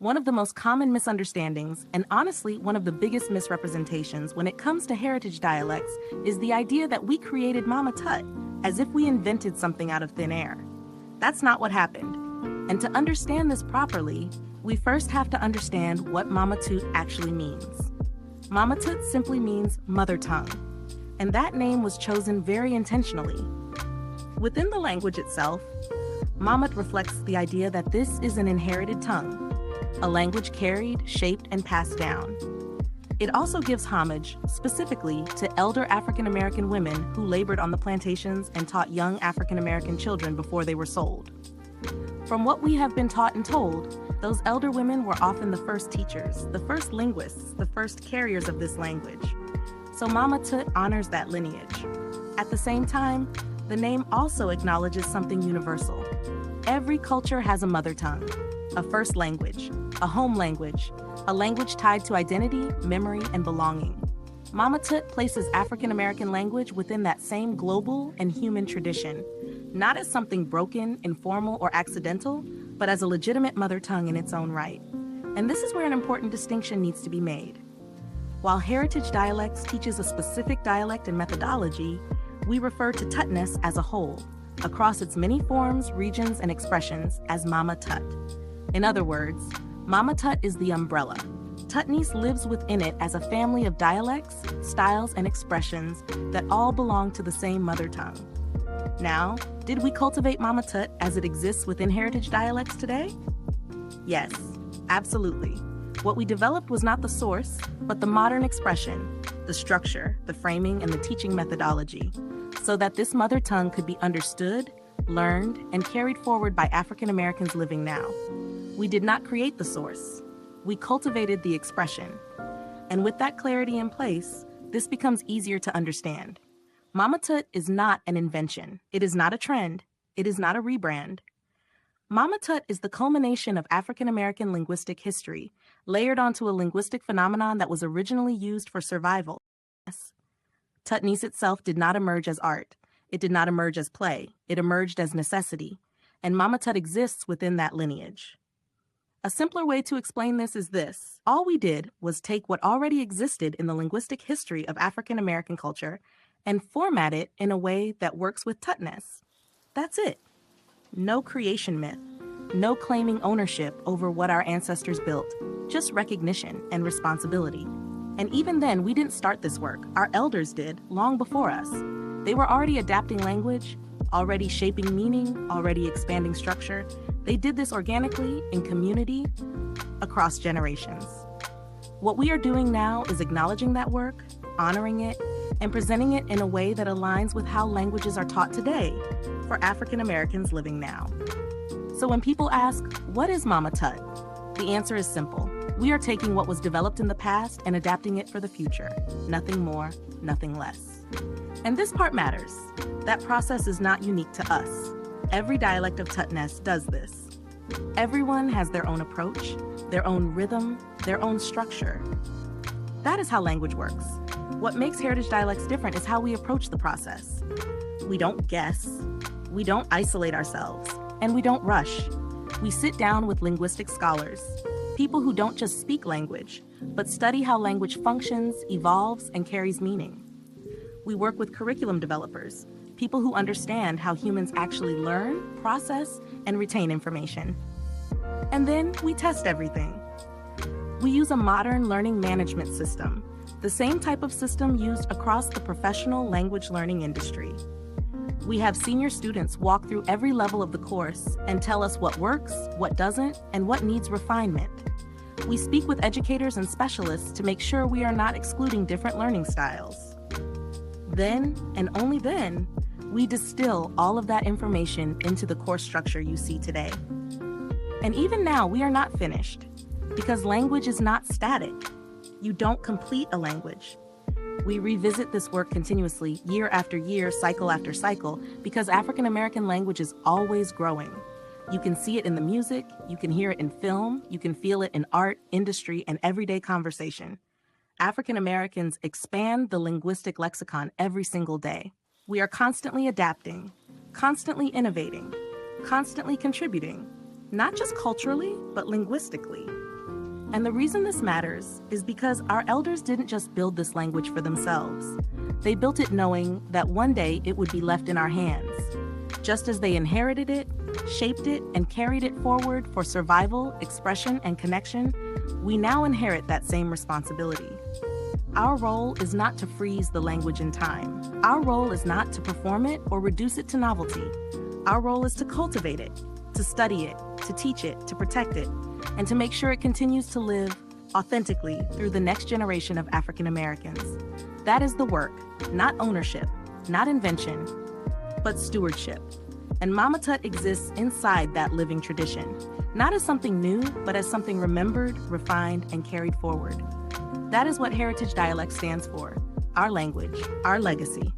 One of the most common misunderstandings, and honestly one of the biggest misrepresentations when it comes to heritage dialects, is the idea that we created Mama Tut, as if we invented something out of thin air. That's not what happened. And to understand this properly, we first have to understand what Mama Tut actually means. Mama Tut simply means mother tongue, and that name was chosen very intentionally. Within the language itself, Mama reflects the idea that this is an inherited tongue, a language carried, shaped, and passed down. It also gives homage, specifically, to elder African American women who labored on the plantations and taught young African American children before they were sold. From what we have been taught and told, those elder women were often the first teachers, the first linguists, the first carriers of this language. So Mama Tut honors that lineage. At the same time, the name also acknowledges something universal. Every culture has a mother tongue, a first language, a home language, a language tied to identity, memory, and belonging. Mama Tut places African American language within that same global and human tradition, not as something broken, informal, or accidental, but as a legitimate mother tongue in its own right. And this is where an important distinction needs to be made. While heritage dialects teaches a specific dialect and methodology, we refer to Tutnese as a whole, across its many forms, regions, and expressions, as Mama Tut. In other words, Mama Tut is the umbrella. Tutnese lives within it as a family of dialects, styles, and expressions that all belong to the same mother tongue. Now, did we cultivate Mama Tut as it exists within heritage dialects today? Yes, absolutely. What we developed was not the source, but the modern expression, the structure, the framing, and the teaching methodology, so that this mother tongue could be understood, learned, and carried forward by African Americans living now. We did not create the source. We cultivated the expression. And with that clarity in place, this becomes easier to understand. Mama Tut is not an invention. It is not a trend. It is not a rebrand. Mama Tut is the culmination of African American linguistic history, layered onto a linguistic phenomenon that was originally used for survival. Tutnese itself did not emerge as art. It did not emerge as play. It emerged as necessity. And Mama Tut exists within that lineage. A simpler way to explain this is this. All we did was take what already existed in the linguistic history of African American culture and format it in a way that works with Tutnese. That's it. No creation myth. No claiming ownership over what our ancestors built. Just recognition and responsibility. And even then, we didn't start this work. Our elders did, long before us. They were already adapting language, already shaping meaning, already expanding structure. They did this organically, in community, across generations. What we are doing now is acknowledging that work, honoring it, and presenting it in a way that aligns with how languages are taught today for African Americans living now. So when people ask, what is Mama Tut? The answer is simple. We are taking what was developed in the past and adapting it for the future. Nothing more, nothing less. And this part matters. That process is not unique to us. Every dialect of Tutnese does this. Everyone has their own approach, their own rhythm, their own structure. That is how language works. What makes heritage dialects different is how we approach the process. We don't guess, we don't isolate ourselves, and we don't rush. We sit down with linguistic scholars, people who don't just speak language, but study how language functions, evolves, and carries meaning. We work with curriculum developers, people who understand how humans actually learn, process, and retain information. And then we test everything. We use a modern learning management system, the same type of system used across the professional language learning industry. We have senior students walk through every level of the course and tell us what works, what doesn't, and what needs refinement. We speak with educators and specialists to make sure we are not excluding different learning styles. Then, and only then, we distill all of that information into the course structure you see today. And even now, we are not finished, because language is not static. You don't complete a language. We revisit this work continuously, year after year, cycle after cycle, because African American language is always growing. You can see it in the music, you can hear it in film, you can feel it in art, industry, and everyday conversation. African Americans expand the linguistic lexicon every single day. We are constantly adapting, constantly innovating, constantly contributing, not just culturally, but linguistically. And the reason this matters is because our elders didn't just build this language for themselves. They built it knowing that one day it would be left in our hands. Just as they inherited it, shaped it, and carried it forward for survival, expression, and connection, we now inherit that same responsibility. Our role is not to freeze the language in time. Our role is not to perform it or reduce it to novelty. Our role is to cultivate it, to study it, to teach it, to protect it, and to make sure it continues to live authentically through the next generation of African Americans. That is the work, not ownership, not invention, but stewardship. And Mama Tut exists inside that living tradition, not as something new, but as something remembered, refined, and carried forward. That is what Heritage Dialects stands for: our language, our legacy.